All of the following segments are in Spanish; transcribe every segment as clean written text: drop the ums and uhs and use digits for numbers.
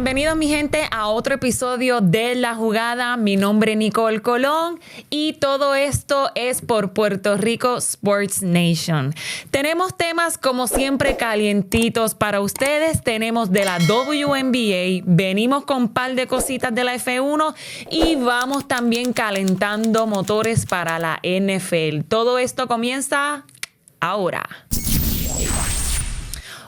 Bienvenidos mi gente a otro episodio de La Jugada. Mi nombre es Nicole Colón y todo esto es por Puerto Rico Sports Nation. Tenemos temas como siempre calientitos para ustedes. Tenemos de la WNBA, venimos con un par de cositas de la F1 y vamos también calentando motores para la NFL. Todo esto comienza ahora.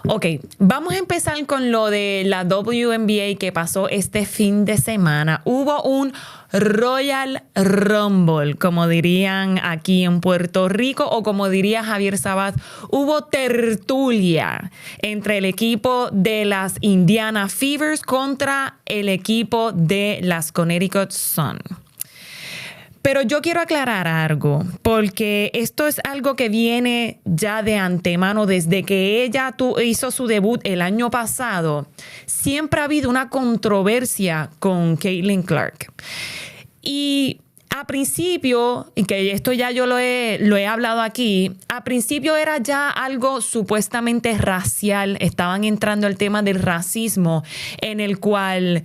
Ok, vamos a empezar con lo de la WNBA que pasó este fin de semana. Hubo un Royal Rumble, como dirían aquí en Puerto Rico, o como diría Javier Sabat, hubo tertulia entre el equipo de las Indiana Fevers contra el equipo de las Connecticut Sun. Pero yo quiero aclarar algo, porque esto es algo que viene ya de antemano. Desde que ella hizo su debut el año pasado, siempre ha habido una controversia con Caitlin Clark. Y a principio, y que esto ya yo lo he hablado aquí, a principio era ya algo supuestamente racial. Estaban entrando el tema del racismo, en el cual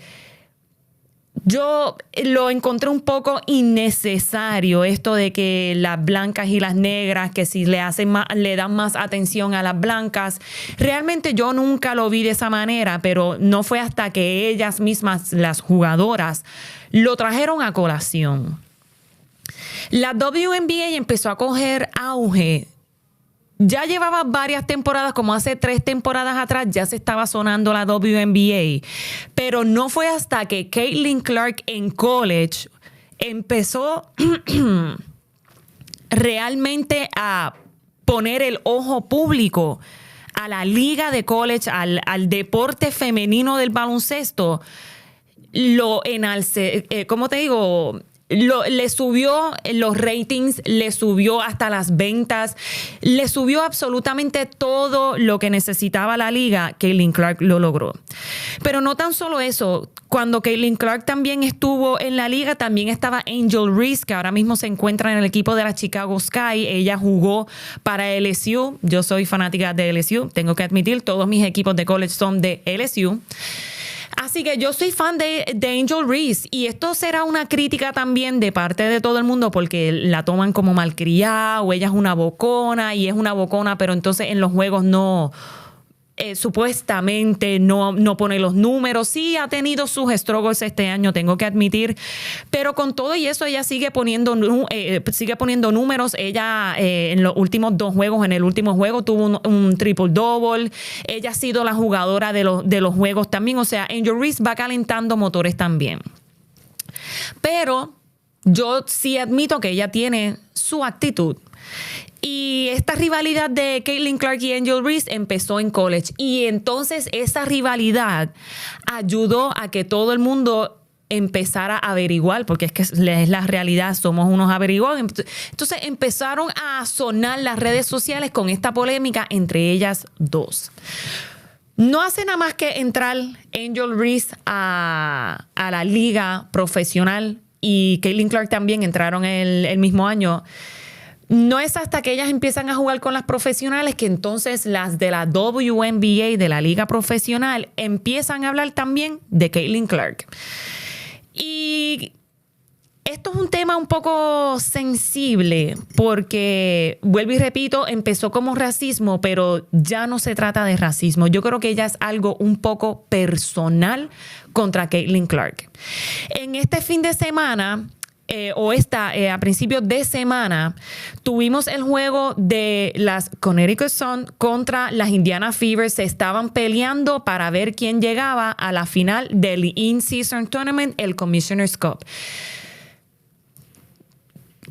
yo lo encontré un poco innecesario, esto de que las blancas y las negras, que si le dan más atención a las blancas. Realmente yo nunca lo vi de esa manera, pero no fue hasta que ellas mismas, las jugadoras, lo trajeron a colación. La WNBA empezó a coger auge. Ya llevaba varias temporadas, como hace 3 temporadas atrás, ya se estaba sonando la WNBA. Pero no fue hasta que Caitlin Clark en college empezó realmente a poner el ojo público a la liga de college, al deporte femenino del baloncesto. Lo enalce, ¿cómo te digo? Le subió los ratings, le subió hasta las ventas, le subió absolutamente todo lo que necesitaba la liga. Caitlin Clark lo logró. Pero no tan solo eso. Cuando Caitlin Clark también estuvo en la liga, también estaba Angel Reese, que ahora mismo se encuentra en el equipo de la Chicago Sky. Ella jugó para LSU. Yo soy fanática de LSU. Tengo que admitir, todos mis equipos de college son de LSU. Así que yo soy fan de Angel Reese, y esto será una crítica también de parte de todo el mundo porque la toman como malcriada, o ella es una bocona y es una bocona, pero entonces en los juegos no, supuestamente no pone los números. Sí ha tenido sus struggles este año, tengo que admitir, pero con todo y eso ella sigue poniendo números. Ella en los últimos 2 juegos, en el último juego tuvo un triple double. Ella ha sido la jugadora de los juegos también. O sea, Angel Reese va calentando motores también. Pero yo sí admito que ella tiene su actitud. Y esta rivalidad de Caitlin Clark y Angel Reese empezó en college. Y entonces esa rivalidad ayudó a que todo el mundo empezara a averiguar, porque es que es la realidad, somos unos averiguados. Entonces empezaron a sonar las redes sociales con esta polémica entre ellas dos. No hace nada más que entrar Angel Reese a la liga profesional, y Caitlin Clark también entraron el mismo año. No es hasta que ellas empiezan a jugar con las profesionales que entonces las de la WNBA, de la liga profesional, empiezan a hablar también de Caitlin Clark. Y esto es un tema un poco sensible porque, vuelvo y repito, empezó como racismo, pero ya no se trata de racismo. Yo creo que ya es algo un poco personal contra Caitlin Clark. En este fin de semana, a principios de semana, tuvimos el juego de las Connecticut Sun contra las Indiana Fevers. Se estaban peleando para ver quién llegaba a la final del In-Season Tournament, el Commissioner's Cup.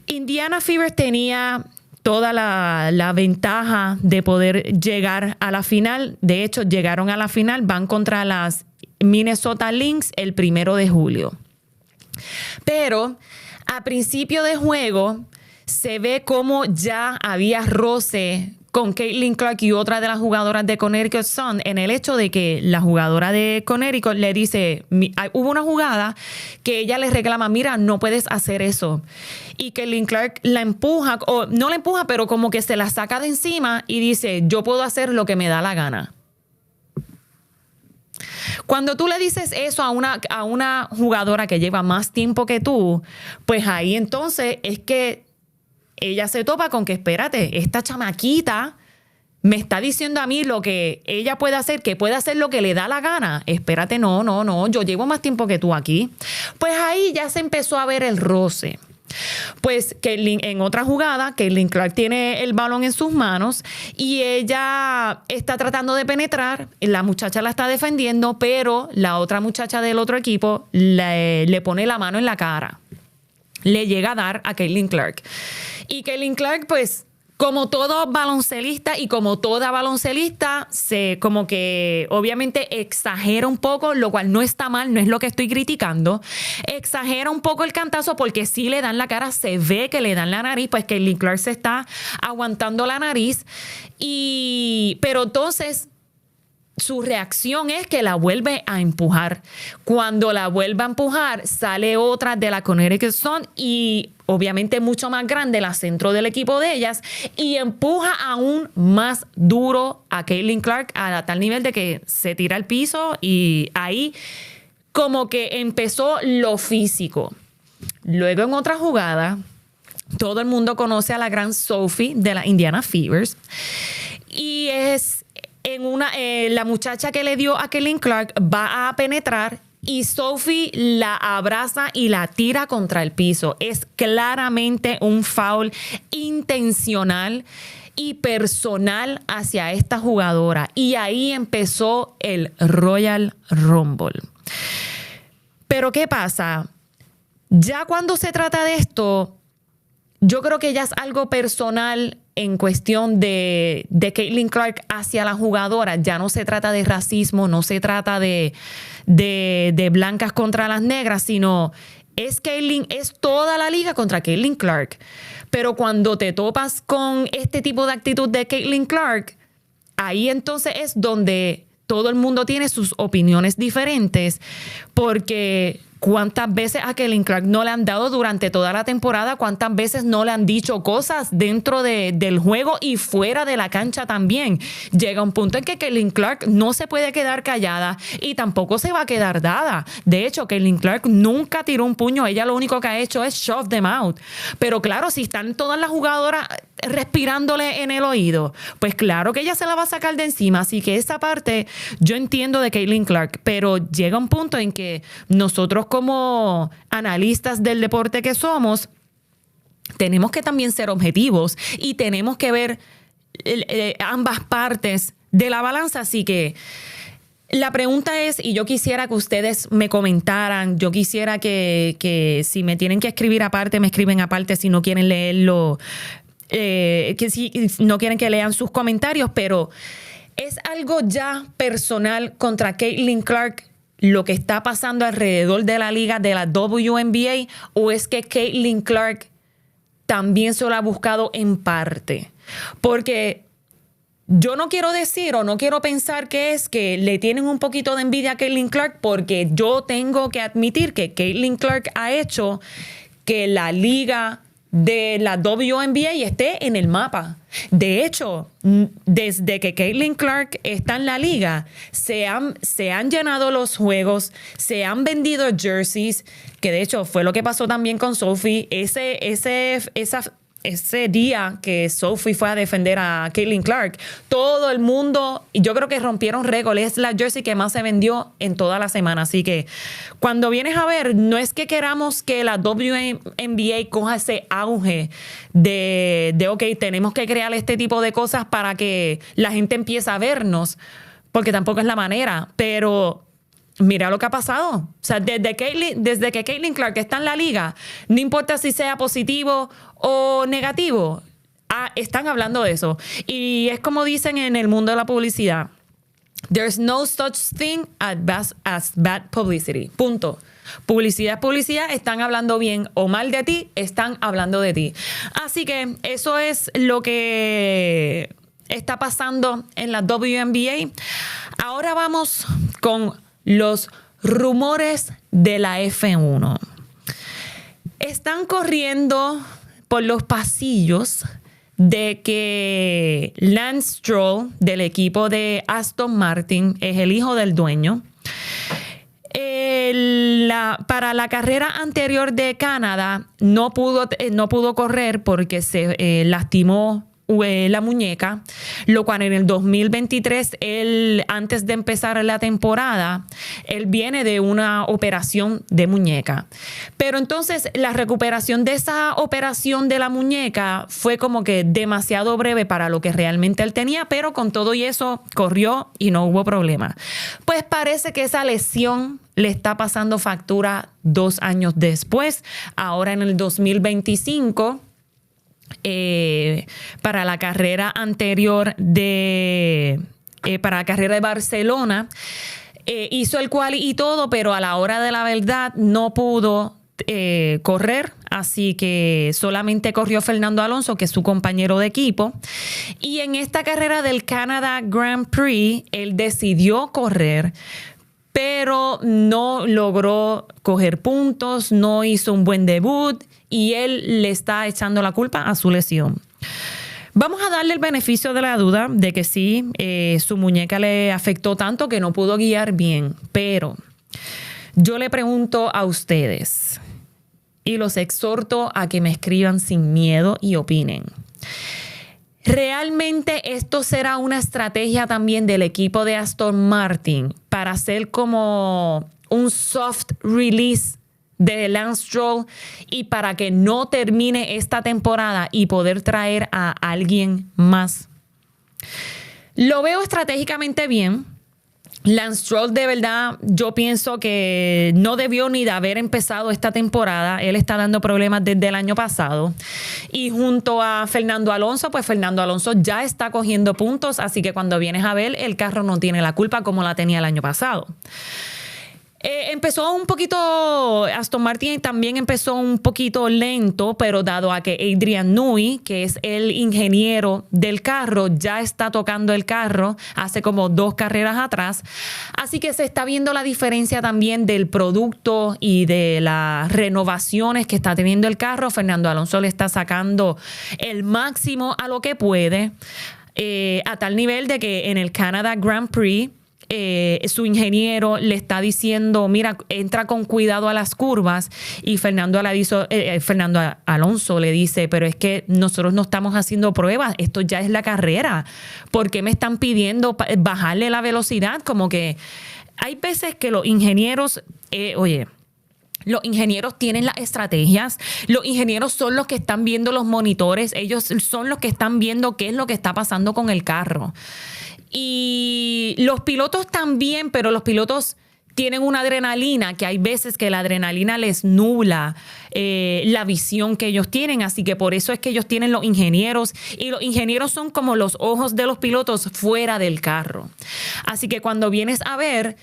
Indiana Fevers tenía toda la ventaja de poder llegar a la final. De hecho, llegaron a la final, van contra las Minnesota Lynx el 1 de julio. Pero a principio de juego se ve como ya había roce con Caitlin Clark y otra de las jugadoras de Connecticut Sun, en el hecho de que la jugadora de Connecticut le dice, hubo una jugada que ella le reclama, mira, no puedes hacer eso. Y Caitlin Clark la empuja, o no la empuja, pero como que se la saca de encima y dice, yo puedo hacer lo que me da la gana. Cuando tú le dices eso a una jugadora que lleva más tiempo que tú, pues ahí entonces es que ella se topa con que, espérate, esta chamaquita me está diciendo a mí lo que ella puede hacer, que puede hacer lo que le da la gana. Espérate, no, yo llevo más tiempo que tú aquí. Pues ahí ya se empezó a ver el roce. Pues Caitlin, en otra jugada, Caitlin Clark tiene el balón en sus manos y ella está tratando de penetrar. La muchacha la está defendiendo, pero la otra muchacha del otro equipo le pone la mano en la cara. Le llega a dar a Caitlin Clark. Y Caitlin Clark, pues, como todo baloncelista y como toda baloncelista, se como que obviamente exagera un poco, lo cual no está mal, no es lo que estoy criticando. Exagera un poco el cantazo porque sí le dan la cara, se ve que le dan la nariz, pues que Caitlin Clark se está aguantando la nariz. Pero entonces su reacción es que la vuelve a empujar. Cuando la vuelve a empujar, sale otra de la Connecticut Sun y obviamente mucho más grande, la centro del equipo de ellas, y empuja aún más duro a Caitlin Clark a tal nivel de que se tira al piso y ahí como que empezó lo físico. Luego en otra jugada, todo el mundo conoce a la gran Sophie de la Indiana Fevers y es la muchacha que le dio a Caitlin Clark va a penetrar y Sophie la abraza y la tira contra el piso. Es claramente un foul intencional y personal hacia esta jugadora. Y ahí empezó el Royal Rumble. Pero ¿qué pasa? Ya cuando se trata de esto, yo creo que ya es algo personal en cuestión de Caitlin Clark hacia la jugadora. Ya no se trata de racismo, no se trata de blancas contra las negras, sino es toda la liga contra Caitlin Clark. Pero cuando te topas con este tipo de actitud de Caitlin Clark, ahí entonces es donde todo el mundo tiene sus opiniones diferentes, porque ¿cuántas veces a Caitlin Clark no le han dado durante toda la temporada? ¿Cuántas veces no le han dicho cosas dentro del juego y fuera de la cancha también? Llega un punto en que Caitlin Clark no se puede quedar callada y tampoco se va a quedar dada. De hecho, Caitlin Clark nunca tiró un puño. Ella lo único que ha hecho es shove them out. Pero claro, si están todas las jugadoras respirándole en el oído, pues claro que ella se la va a sacar de encima. Así que esa parte yo entiendo de Caitlin Clark, pero llega un punto en que nosotros como analistas del deporte que somos, tenemos que también ser objetivos y tenemos que ver ambas partes de la balanza. Así que la pregunta es, y yo quisiera que ustedes me comentaran, yo quisiera que si me tienen que escribir aparte, me escriben aparte si no quieren leerlo, que si no quieren que lean sus comentarios, pero ¿es algo ya personal contra Caitlin Clark lo que está pasando alrededor de la liga de la WNBA, o es que Caitlin Clark también se lo ha buscado en parte? Porque yo no quiero decir o no quiero pensar que es que le tienen un poquito de envidia a Caitlin Clark, porque yo tengo que admitir que Caitlin Clark ha hecho que la liga de la WNBA esté en el mapa. De hecho, desde que Caitlin Clark está en la liga, se han llenado los juegos, se han vendido jerseys, que de hecho fue lo que pasó también con Sophie. Ese día que Sophie fue a defender a Caitlin Clark, todo el mundo, y yo creo que rompieron récord, es la jersey que más se vendió en toda la semana. Así que cuando vienes a ver, no es que queramos que la WNBA coja ese auge de ok, tenemos que crear este tipo de cosas para que la gente empiece a vernos, porque tampoco es la manera, pero mira lo que ha pasado. O sea, desde que Caitlin Clark está en la liga, no importa si sea positivo o negativo, están hablando de eso. Y es como dicen en el mundo de la publicidad: there's no such thing as bad publicity. Punto. Publicidad es publicidad, están hablando bien o mal de ti, están hablando de ti. Así que eso es lo que está pasando en la WNBA. Ahora vamos con los rumores de la F1. Están corriendo por los pasillos de que Lance Stroll, del equipo de Aston Martin, es el hijo del dueño. Para la carrera anterior de Canadá no pudo correr porque se lastimó la muñeca, lo cual en el 2023, él, antes de empezar la temporada, él viene de una operación de muñeca. Pero entonces la recuperación de esa operación de la muñeca fue como que demasiado breve para lo que realmente él tenía, pero con todo y eso corrió y no hubo problema. Pues parece que esa lesión le está pasando factura 2 años después, ahora en el 2025. Para la carrera anterior para la carrera de Barcelona, hizo el quali y todo, pero a la hora de la verdad no pudo correr, así que solamente corrió Fernando Alonso, que es su compañero de equipo. Y en esta carrera del Canada Grand Prix, él decidió correr, pero no logró coger puntos, no hizo un buen debut y él le está echando la culpa a su lesión. Vamos a darle el beneficio de la duda de que sí, su muñeca le afectó tanto que no pudo guiar bien, pero yo le pregunto a ustedes y los exhorto a que me escriban sin miedo y opinen. ¿Realmente esto será una estrategia también del equipo de Aston Martin para hacer como un soft release de Lance Stroll y para que no termine esta temporada y poder traer a alguien más? Lo veo estratégicamente bien. Lance Stroll, de verdad, yo pienso que no debió ni de haber empezado esta temporada. Él está dando problemas desde el año pasado. Y junto a Fernando Alonso, pues Fernando Alonso ya está cogiendo puntos, así que cuando vienes a ver, el carro no tiene la culpa como la tenía el año pasado. Empezó un poquito, Aston Martin también empezó un poquito lento, pero dado a que Adrian Newey, que es el ingeniero del carro, ya está tocando el carro hace como 2 carreras atrás. Así que se está viendo la diferencia también del producto y de las renovaciones que está teniendo el carro. Fernando Alonso le está sacando el máximo a lo que puede, a tal nivel de que en el Canada Grand Prix, su ingeniero le está diciendo, mira, entra con cuidado a las curvas, y Fernando Alonso le dice, pero es que nosotros no estamos haciendo pruebas, esto ya es la carrera, ¿por qué me están pidiendo bajarle la velocidad? Como que hay veces que los ingenieros, los ingenieros tienen las estrategias, los ingenieros son los que están viendo los monitores, ellos son los que están viendo qué es lo que está pasando con el carro. Y los pilotos también, pero los pilotos tienen una adrenalina que hay veces que la adrenalina les nubla la visión que ellos tienen. Así que por eso es que ellos tienen los ingenieros, y los ingenieros son como los ojos de los pilotos fuera del carro. Así que cuando vienes a ver,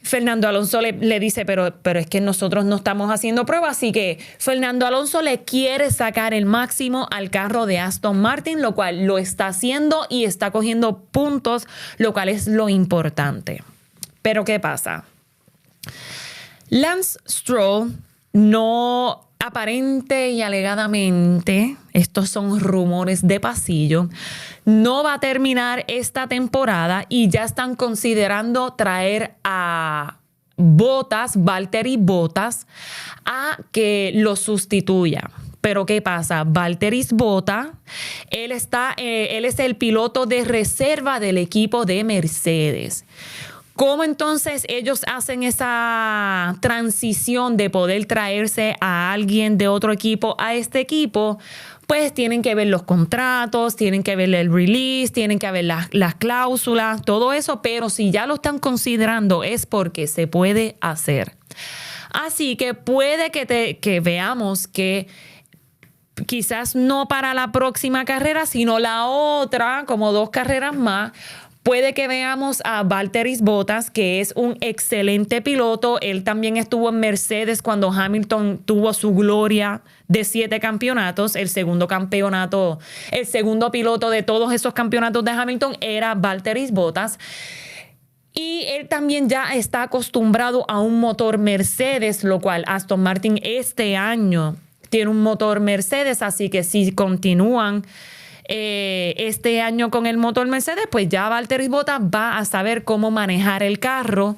Fernando Alonso le dice, pero es que nosotros no estamos haciendo pruebas. Así que Fernando Alonso le quiere sacar el máximo al carro de Aston Martin, lo cual lo está haciendo y está cogiendo puntos, lo cual es lo importante. Pero ¿qué pasa? Lance Stroll no, aparente y alegadamente, estos son rumores de pasillo, no va a terminar esta temporada y ya están considerando traer a Valtteri Bottas, a que lo sustituya. Pero ¿qué pasa? Valtteri Bottas, él es el piloto de reserva del equipo de Mercedes. ¿Cómo entonces ellos hacen esa transición de poder traerse a alguien de otro equipo a este equipo? Pues tienen que ver los contratos, tienen que ver el release, tienen que ver las cláusulas, todo eso. Pero si ya lo están considerando es porque se puede hacer. Así que puede que veamos que quizás no para la próxima carrera, sino la otra, como 2 carreras más. Puede que veamos a Valtteri Bottas, que es un excelente piloto. Él también estuvo en Mercedes cuando Hamilton tuvo su gloria de 7 campeonatos. El segundo piloto de todos esos campeonatos de Hamilton era Valtteri Bottas. Y él también ya está acostumbrado a un motor Mercedes, lo cual Aston Martin este año tiene un motor Mercedes. Así que si continúan este año con el motor Mercedes, pues ya Valtteri Bottas va a saber cómo manejar el carro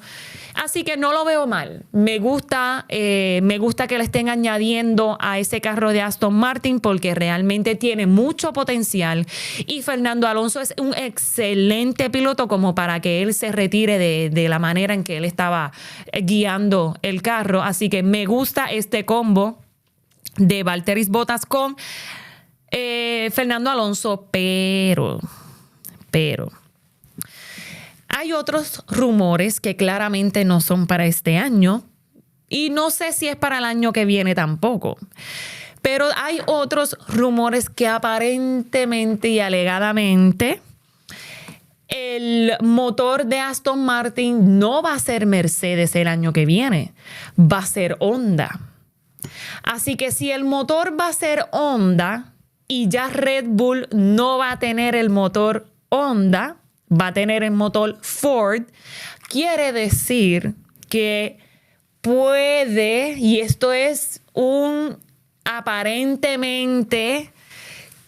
Así que no lo veo mal. Me gusta que le estén añadiendo a ese carro de Aston Martin porque realmente tiene mucho potencial. Y Fernando Alonso es un excelente piloto como para que él se retire de la manera en que él estaba guiando el carro. Así que me gusta este combo de Valtteri Bottas con Fernando Alonso, pero hay otros rumores que claramente no son para este año y no sé si es para el año que viene tampoco. Pero hay otros rumores que aparentemente y alegadamente el motor de Aston Martin no va a ser Mercedes el año que viene, va a ser Honda. Así que si el motor va a ser Honda y ya Red Bull no va a tener el motor Honda, va a tener el motor Ford, quiere decir que puede, y esto es aparentemente,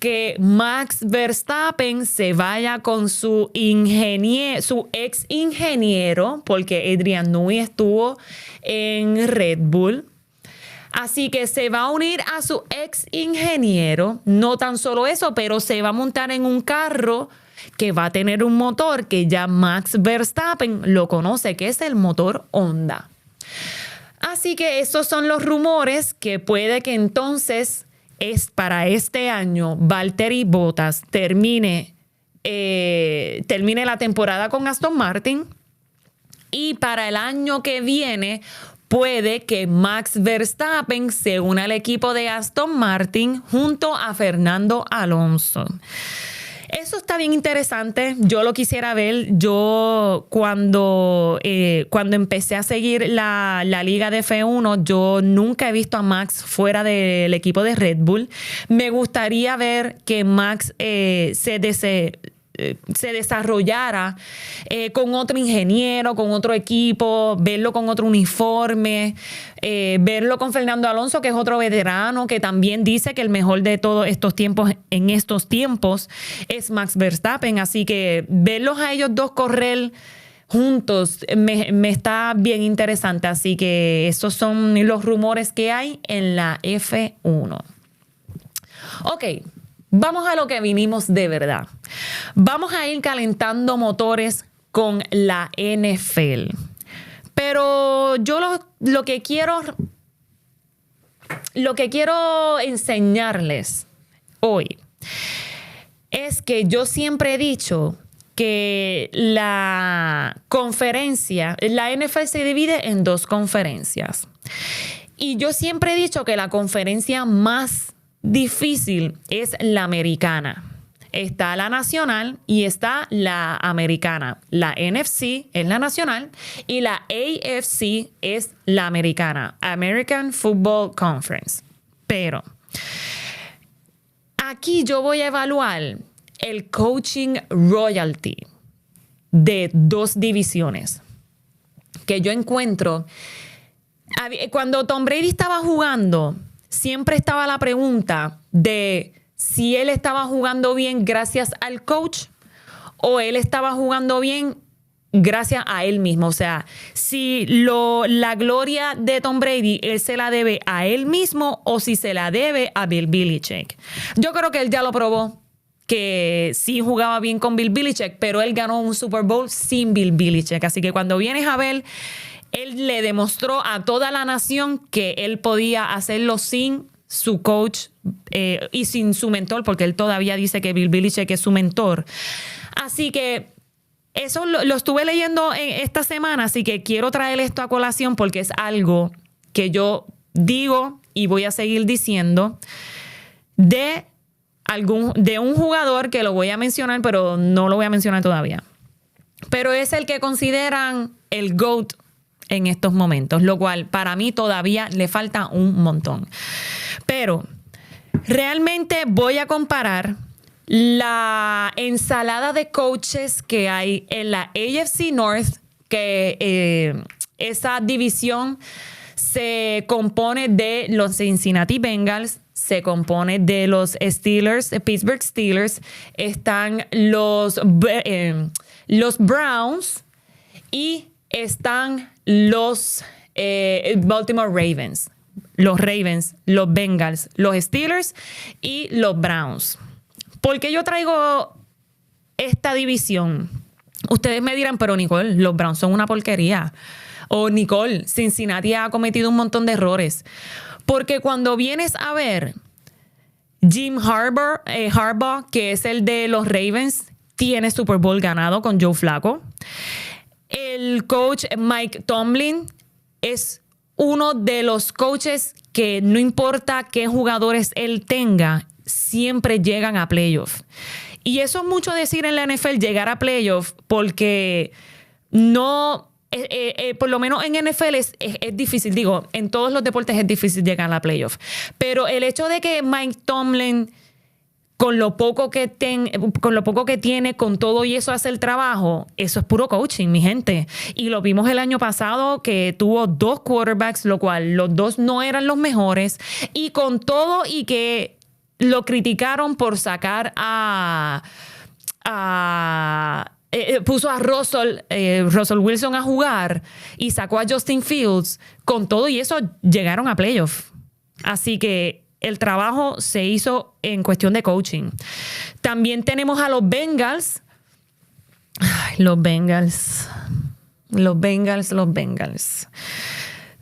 que Max Verstappen se vaya con su ex ingeniero, porque Adrian Newey estuvo en Red Bull. Así que se va a unir a su ex ingeniero. No tan solo eso, pero se va a montar en un carro que va a tener un motor que ya Max Verstappen lo conoce, que es el motor Honda. Así que estos son los rumores que puede que entonces para este año Valtteri Bottas termine la temporada con Aston Martin y para el año que viene puede que Max Verstappen se una al equipo de Aston Martin junto a Fernando Alonso. Eso está bien interesante. Yo lo quisiera ver. Yo cuando empecé a seguir la liga de F1, yo nunca he visto a Max fuera del equipo de Red Bull. Me gustaría ver que Max se desarrollara con otro ingeniero, con otro equipo, verlo con otro uniforme, verlo con Fernando Alonso, que es otro veterano, que también dice que el mejor de todos estos tiempos, en estos tiempos, es Max Verstappen. Así que verlos a ellos dos correr juntos me está bien interesante. Así que esos son los rumores que hay en la F1. Ok. Vamos a lo que vinimos de verdad. Vamos a ir calentando motores con la NFL. Pero yo lo que quiero enseñarles hoy es que yo siempre he dicho que la NFL se divide en dos conferencias. Y yo siempre he dicho que la conferencia más difícil es la americana. Está la nacional y está la americana. La NFC es la nacional y la AFC es la americana. American Football Conference. Pero aquí yo voy a evaluar el coaching royalty de dos divisiones que yo encuentro. Cuando Tom Brady estaba jugando, siempre estaba la pregunta de si él estaba jugando bien gracias al coach o él estaba jugando bien gracias a él mismo. O sea, si la gloria de Tom Brady él se la debe a él mismo o si se la debe a Bill Belichick. Yo creo que él ya lo probó, que sí jugaba bien con Bill Belichick, pero él ganó un Super Bowl sin Bill Belichick. Así que cuando vienes a ver, él le demostró a toda la nación que él podía hacerlo sin su coach y sin su mentor, porque él todavía dice que Bill Belichick es su mentor. Así que eso lo estuve leyendo esta semana, así que quiero traer esto a colación porque es algo que yo digo y voy a seguir diciendo de un jugador que lo voy a mencionar, pero no lo voy a mencionar todavía. Pero es el que consideran el GOAT en estos momentos, lo cual para mí todavía le falta un montón. Pero realmente voy a comparar la ensalada de coaches que hay en la AFC North, que esa división se compone de los Cincinnati Bengals, se compone de los Pittsburgh Steelers, están los Browns y están los Baltimore Ravens, los Bengals, los Steelers y los Browns. ¿Por qué yo traigo esta división? Ustedes me dirán, pero Nicole, los Browns son una porquería. O Nicole, Cincinnati ha cometido un montón de errores. Porque cuando vienes a ver, Jim Harbaugh, que es el de los Ravens, tiene Super Bowl ganado con Joe Flacco. El coach Mike Tomlin es uno de los coaches que no importa qué jugadores él tenga, siempre llegan a playoff. Y eso es mucho decir en la NFL, llegar a playoff, porque no... por lo menos en NFL es difícil. Digo, en todos los deportes es difícil llegar a la playoff. Pero el hecho de que Mike Tomlin, con lo poco que tiene, con todo y eso hace el trabajo, eso es puro coaching, mi gente. Y lo vimos el año pasado, que tuvo 2 quarterbacks, lo cual los 2 no eran los mejores. Y con todo y que lo criticaron por sacar puso a Russell Wilson a jugar y sacó a Justin Fields. Con todo y eso llegaron a playoff. Así que el trabajo se hizo en cuestión de coaching. También tenemos a los Bengals. Ay, los Bengals.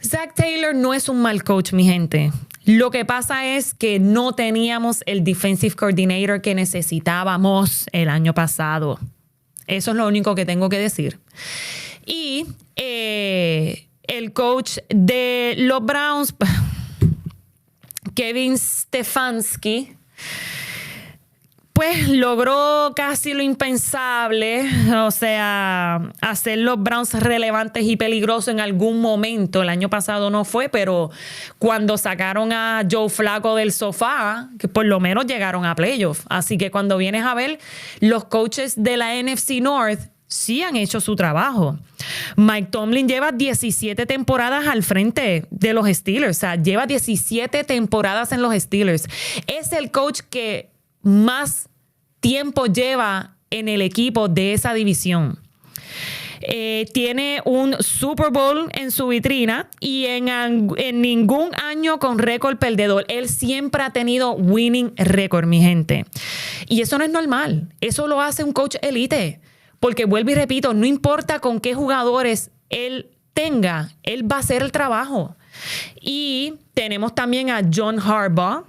Zac Taylor no es un mal coach, mi gente. Lo que pasa es que no teníamos el defensive coordinator que necesitábamos el año pasado. Eso es lo único que tengo que decir. Y el coach de los Browns, Kevin Stefanski, pues logró casi lo impensable, o sea, hacer los Browns relevantes y peligrosos en algún momento. El año pasado no fue, pero cuando sacaron a Joe Flacco del sofá, que por lo menos llegaron a playoff. Así que cuando vienes a ver, los coaches de la NFC North sí han hecho su trabajo. Mike Tomlin lleva 17 temporadas al frente de los Steelers. O sea, lleva 17 temporadas en los Steelers. Es el coach que más tiempo lleva en el equipo de esa división. Tiene un Super Bowl en su vitrina y en ningún año con récord perdedor. Él siempre ha tenido winning record, mi gente. Y eso no es normal. Eso lo hace un coach elite. Porque vuelvo y repito, no importa con qué jugadores él tenga, él va a hacer el trabajo. Y tenemos también a John Harbaugh,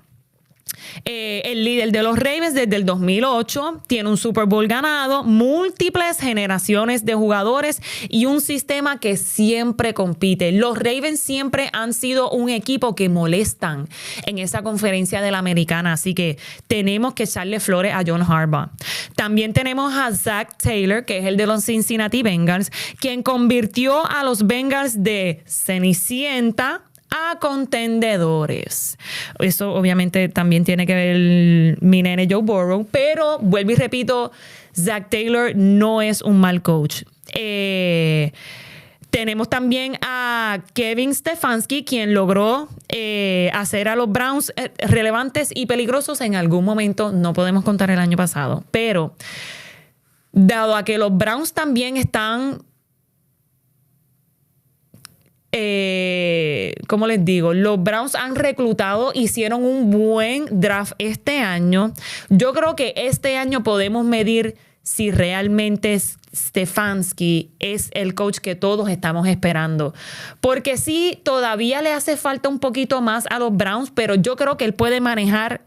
el líder de los Ravens desde el 2008, tiene un Super Bowl ganado, múltiples generaciones de jugadores y un sistema que siempre compite. Los Ravens siempre han sido un equipo que molestan en esa conferencia de la Americana, así que tenemos que echarle flores a John Harbaugh. También tenemos a Zac Taylor, que es el de los Cincinnati Bengals, quien convirtió a los Bengals de Cenicienta a contendedores. Eso obviamente también tiene que ver mi nene Joe Burrow, pero vuelvo y repito, Zac Taylor no es un mal coach. Tenemos también a Kevin Stefanski, quien logró hacer a los Browns relevantes y peligrosos en algún momento. No podemos contar el año pasado, pero dado a que los Browns también están... ¿cómo les digo? Los Browns han reclutado, hicieron un buen draft este año. Yo creo que este año podemos medir si realmente Stefanski es el coach que todos estamos esperando. Porque sí, todavía le hace falta un poquito más a los Browns, pero yo creo que él puede manejar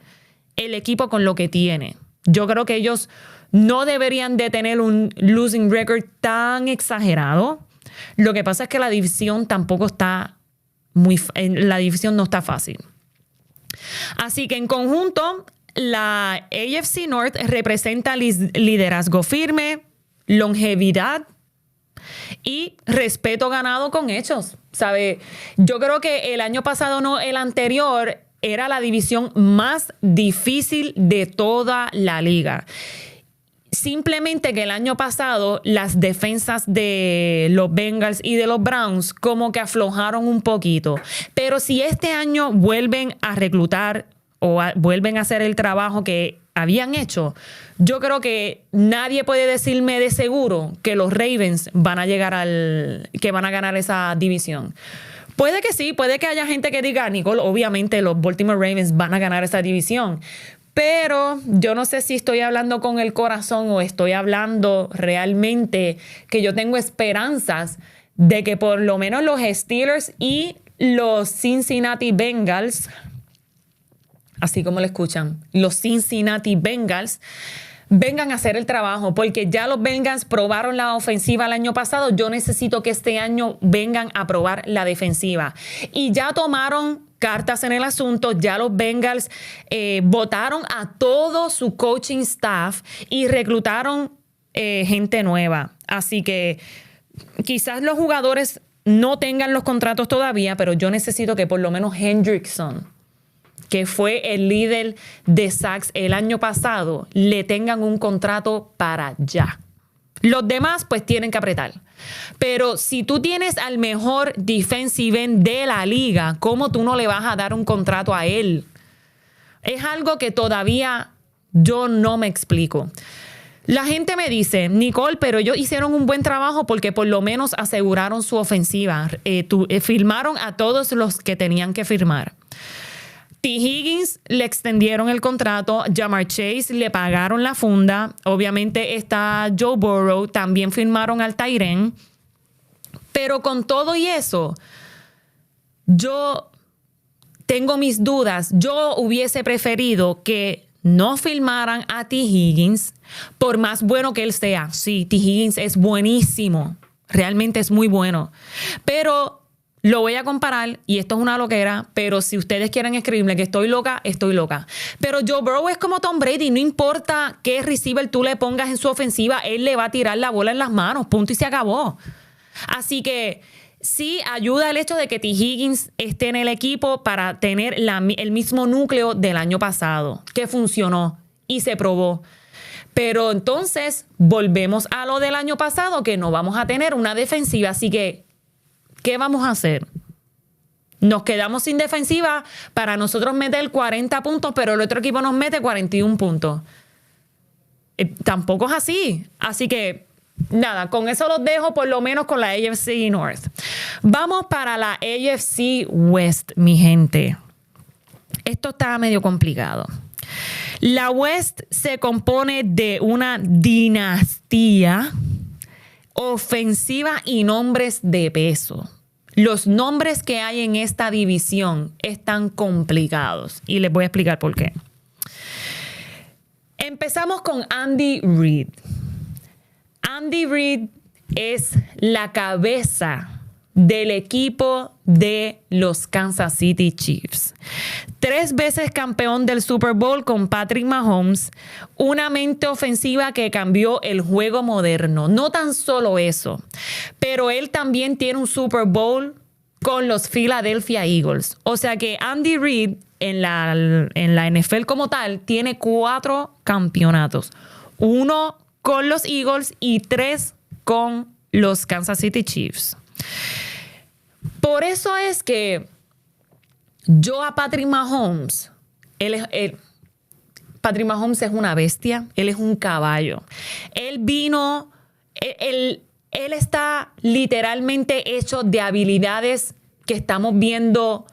el equipo con lo que tiene. Yo creo que ellos no deberían de tener un losing record tan exagerado. Lo que pasa es que la división tampoco está la división no está fácil. Así que en conjunto, la AFC North representa liderazgo firme, longevidad y respeto ganado con hechos. ¿Sabe? Yo creo que el año pasado, no, el anterior, era la división más difícil de toda la liga. Simplemente que el año pasado las defensas de los Bengals y de los Browns como que aflojaron un poquito. Pero si este año vuelven a reclutar o vuelven a hacer el trabajo que habían hecho, yo creo que nadie puede decirme de seguro que los Ravens van a llegar que van a ganar esa división. Puede que sí, puede que haya gente que diga, Nicole, obviamente los Baltimore Ravens van a ganar esa división. Pero yo no sé si estoy hablando con el corazón o estoy hablando realmente que yo tengo esperanzas de que por lo menos los Steelers y los Cincinnati Bengals, así como lo escuchan, los Cincinnati Bengals, vengan a hacer el trabajo, porque ya los Bengals probaron la ofensiva el año pasado. Yo necesito que este año vengan a probar la defensiva. Y ya tomaron cartas en el asunto. Ya los Bengals votaron a todo su coaching staff y reclutaron gente nueva. Así que quizás los jugadores no tengan los contratos todavía, pero yo necesito que por lo menos Hendrickson, que fue el líder de sacks el año pasado, le tengan un contrato para ya. Los demás pues tienen que apretar. Pero si tú tienes al mejor defensive end de la liga, ¿cómo tú no le vas a dar un contrato a él? Es algo que todavía yo no me explico. La gente me dice, Nicole, pero ellos hicieron un buen trabajo porque por lo menos aseguraron su ofensiva. Firmaron a todos los que tenían que firmar. T. Higgins le extendieron el contrato, Ja'Marr Chase le pagaron la funda, obviamente está Joe Burrow, también firmaron al tight end, pero con todo y eso, yo tengo mis dudas. Yo hubiese preferido que no firmaran a T. Higgins, por más bueno que él sea. Sí, T. Higgins es buenísimo, realmente es muy bueno, pero lo voy a comparar, y esto es una loquera, pero si ustedes quieren escribirme que estoy loca, estoy loca. Pero Joe Burrow es como Tom Brady, no importa qué receiver tú le pongas en su ofensiva, él le va a tirar la bola en las manos, punto y se acabó. Así que sí ayuda el hecho de que T. Higgins esté en el equipo para tener el mismo núcleo del año pasado, que funcionó y se probó. Pero entonces volvemos a lo del año pasado, que no vamos a tener una defensiva, así que ¿qué vamos a hacer? Nos quedamos sin defensiva para nosotros meter 40 puntos, pero el otro equipo nos mete 41 puntos. Tampoco es así. Así que, nada, con eso los dejo por lo menos con la AFC North. Vamos para la AFC West, mi gente. Esto está medio complicado. La West se compone de una dinastía ofensiva y nombres de peso. Los nombres que hay en esta división están complicados y les voy a explicar por qué. Empezamos con Andy Reid. Andy Reid es la cabeza del equipo de los Kansas City Chiefs. 3 veces campeón del Super Bowl con Patrick Mahomes, una mente ofensiva que cambió el juego moderno. No tan solo eso, pero él también tiene un Super Bowl con los Philadelphia Eagles. O sea que Andy Reid en la NFL como tal tiene 4 campeonatos. 1 con los Eagles y 3 con los Kansas City Chiefs. Por eso es que yo a Patrick Mahomes, Patrick Mahomes es una bestia, él es un caballo. Él está literalmente hecho de habilidades que estamos viendo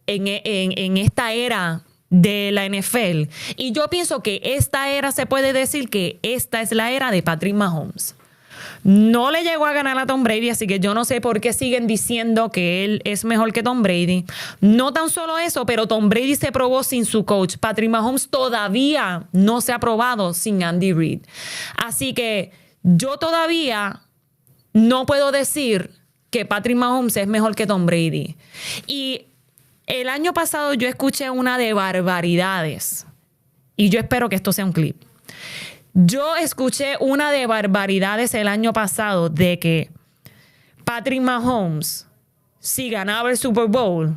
en esta era de la NFL. Y yo pienso que esta era, se puede decir que esta es la era de Patrick Mahomes. No le llegó a ganar a Tom Brady, así que yo no sé por qué siguen diciendo que él es mejor que Tom Brady. No tan solo eso, pero Tom Brady se probó sin su coach. Patrick Mahomes todavía no se ha probado sin Andy Reid. Así que yo todavía no puedo decir que Patrick Mahomes es mejor que Tom Brady. Y el año pasado yo escuché una de barbaridades. Y yo espero que esto sea un clip. Yo escuché una de barbaridades el año pasado de que Patrick Mahomes, si ganaba el Super Bowl,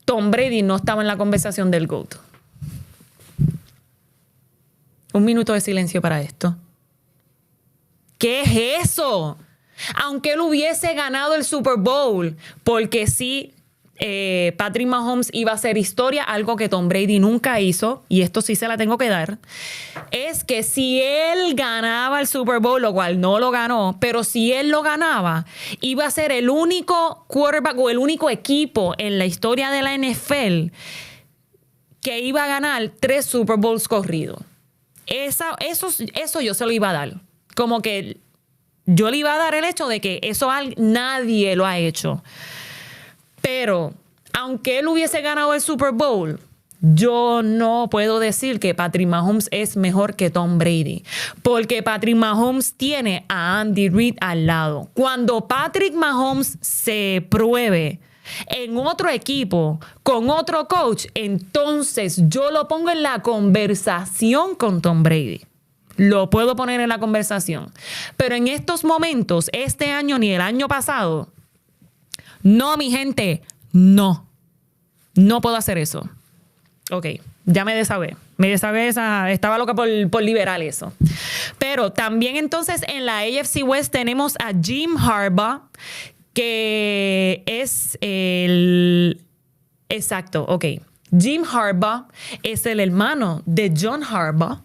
Tom Brady no estaba en la conversación del GOAT. Un minuto de silencio para esto. ¿Qué es eso? Aunque él hubiese ganado el Super Bowl, porque sí, Patrick Mahomes iba a hacer historia, algo que Tom Brady nunca hizo, y esto sí se la tengo que dar, es que si él ganaba el Super Bowl, lo cual no lo ganó, pero si él lo ganaba, iba a ser el único quarterback o el único equipo en la historia de la NFL que iba a ganar 3 Super Bowls corridos. Eso yo se lo iba a dar. Como que yo le iba a dar el hecho de que eso nadie lo ha hecho. Pero, aunque él hubiese ganado el Super Bowl, yo no puedo decir que Patrick Mahomes es mejor que Tom Brady. Porque Patrick Mahomes tiene a Andy Reid al lado. Cuando Patrick Mahomes se pruebe en otro equipo, con otro coach, entonces yo lo pongo en la conversación con Tom Brady. Lo puedo poner en la conversación. Pero en estos momentos, este año ni el año pasado, no, mi gente, no. No puedo hacer eso. Ok, ya me desahogué. Estaba loca por liberar eso. Pero también entonces en la AFC West tenemos a Jim Harbaugh, que es Exacto, ok. Jim Harbaugh es el hermano de John Harbaugh.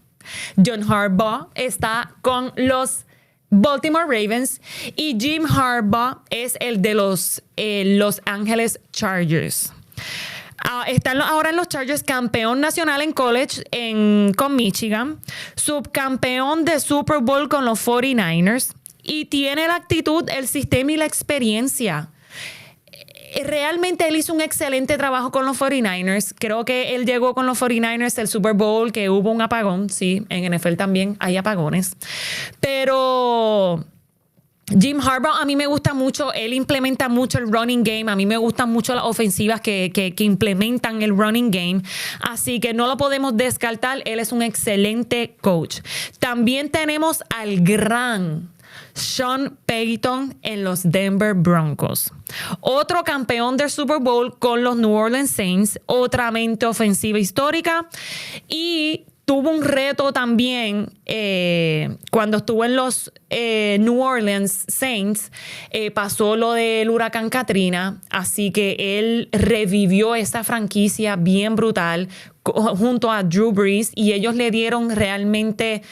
John Harbaugh está con los Baltimore Ravens y Jim Harbaugh es el de los Los Angeles Chargers. Está ahora en los Chargers, campeón nacional en college con Michigan, subcampeón de Super Bowl con los 49ers y tiene la actitud, el sistema y la experiencia. Realmente él hizo un excelente trabajo con los 49ers. Creo que él llegó con los 49ers el Super Bowl, que hubo un apagón. Sí, en NFL también hay apagones. Pero Jim Harbaugh a mí me gusta mucho. Él implementa mucho el running game. A mí me gustan mucho las ofensivas que implementan el running game. Así que no lo podemos descartar. Él es un excelente coach. También tenemos al gran Sean Payton en los Denver Broncos. Otro campeón del Super Bowl con los New Orleans Saints. Otra mente ofensiva histórica. Y tuvo un reto también cuando estuvo en los New Orleans Saints. Pasó lo del huracán Katrina. Así que él revivió esa franquicia bien brutal junto a Drew Brees. Y ellos le dieron realmente...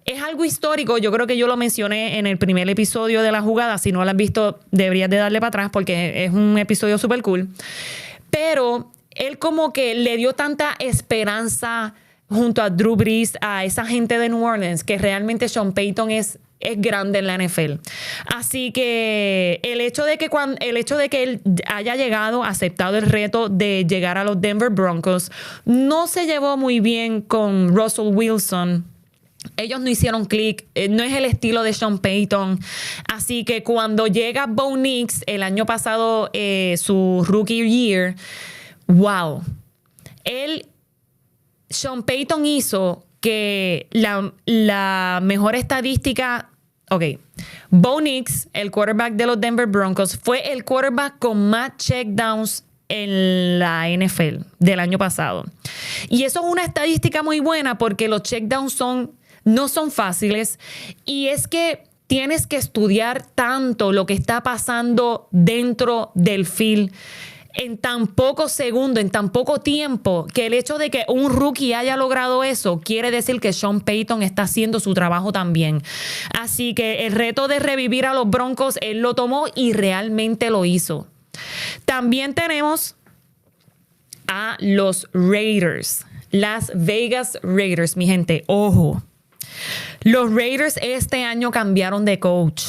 Es algo histórico. Yo creo que yo lo mencioné en el primer episodio de La Jugada. Si no lo has visto, deberías de darle para atrás porque es un episodio súper cool. Pero él como que le dio tanta esperanza junto a Drew Brees, a esa gente de New Orleans, que realmente Sean Payton es grande en la NFL. Así que el hecho de que él haya aceptado el reto de llegar a los Denver Broncos, no se llevó muy bien con Russell Wilson. Ellos no hicieron clic, no es el estilo de Sean Payton. Así que cuando llega Bo Nix el año pasado, su rookie year, wow. Sean Payton hizo que la mejor estadística... Ok, Bo Nix, el quarterback de los Denver Broncos, fue el quarterback con más checkdowns en la NFL del año pasado. Y eso es una estadística muy buena porque los checkdowns no son fáciles, y es que tienes que estudiar tanto lo que está pasando dentro del field en tan pocos segundos, en tan poco tiempo, que el hecho de que un rookie haya logrado eso quiere decir que Sean Payton está haciendo su trabajo también. Así que el reto de revivir a los Broncos, él lo tomó y realmente lo hizo. También tenemos a los Raiders, Las Vegas Raiders, mi gente, ojo. Los Raiders este año cambiaron de coach.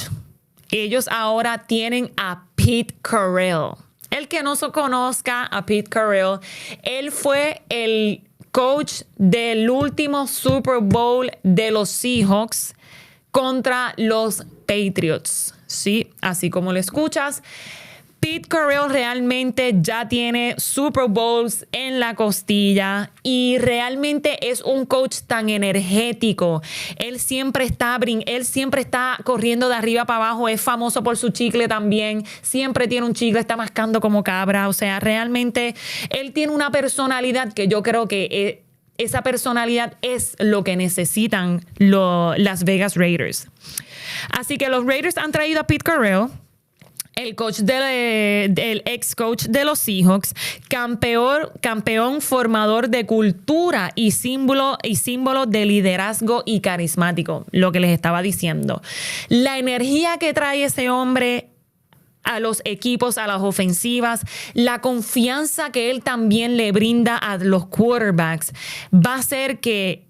Ellos ahora tienen a Pete Carroll. El que no se conozca a Pete Carroll, él fue el coach del último Super Bowl de los Seahawks contra los Patriots. Sí, así como lo escuchas. Pete Carroll realmente ya tiene Super Bowls en la costilla y realmente es un coach tan energético. Él siempre está corriendo de arriba para abajo. Es famoso por su chicle también. Siempre tiene un chicle, está mascando como cabra. O sea, realmente él tiene una personalidad que yo creo que esa personalidad es lo que necesitan las Vegas Raiders. Así que los Raiders han traído a Pete Carroll. el ex coach de los Seahawks, campeón formador de cultura y símbolo de liderazgo y carismático, lo que les estaba diciendo. La energía que trae ese hombre a los equipos, a las ofensivas, la confianza que él también le brinda a los quarterbacks, va a hacer que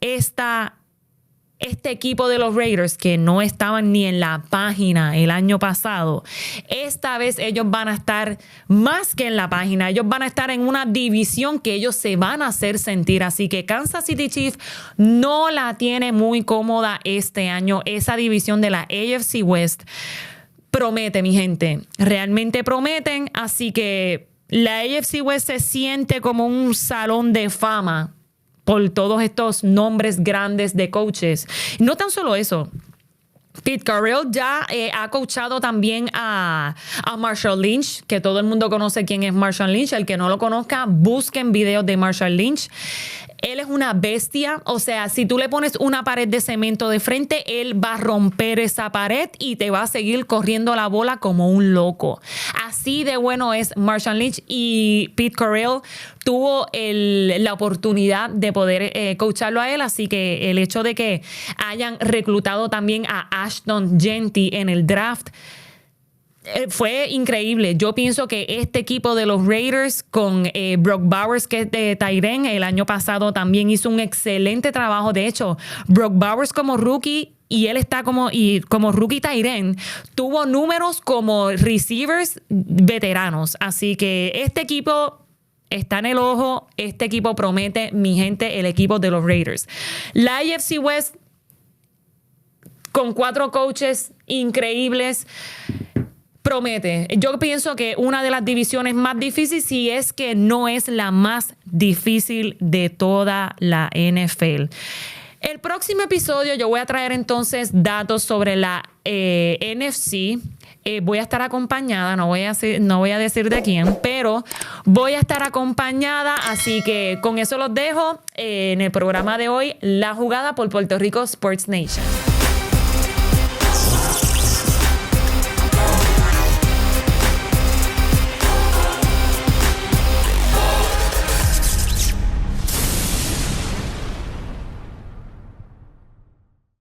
este equipo de los Raiders, que no estaban ni en la página el año pasado, esta vez ellos van a estar más que en la página. Ellos van a estar en una división que ellos se van a hacer sentir. Así que Kansas City Chiefs no la tiene muy cómoda este año. Esa división de la AFC West promete, mi gente. Realmente prometen. Así que la AFC West se siente como un salón de fama por todos estos nombres grandes de coaches. No tan solo eso. Pete Carroll ya ha coachado también a Marshawn Lynch, que todo el mundo conoce quién es Marshawn Lynch. El que no lo conozca, busquen videos de Marshawn Lynch. Él es una bestia, o sea, si tú le pones una pared de cemento de frente, él va a romper esa pared y te va a seguir corriendo la bola como un loco. Así de bueno es Marshawn Lynch, y Pete Carroll tuvo la oportunidad de poder coacharlo a él, así que el hecho de que hayan reclutado también a Ashton Jeanty en el draft fue increíble. Yo pienso que este equipo de los Raiders con Brock Bowers, que es de tight end, el año pasado también hizo un excelente trabajo. De hecho, Brock Bowers como rookie, y él está como rookie tight end, tuvo números como receivers veteranos. Así que este equipo está en el ojo. Este equipo promete, mi gente, el equipo de los Raiders. La AFC West, con 4 coaches increíbles, promete. Yo pienso que una de las divisiones más difíciles, si es que no es la más difícil de toda la NFL. El próximo episodio yo voy a traer entonces datos sobre la NFC. Voy a estar acompañada, no voy a decir de quién, pero voy a estar acompañada. Así que con eso los dejo en el programa de hoy, La Jugada por Puerto Rico Sports Nation.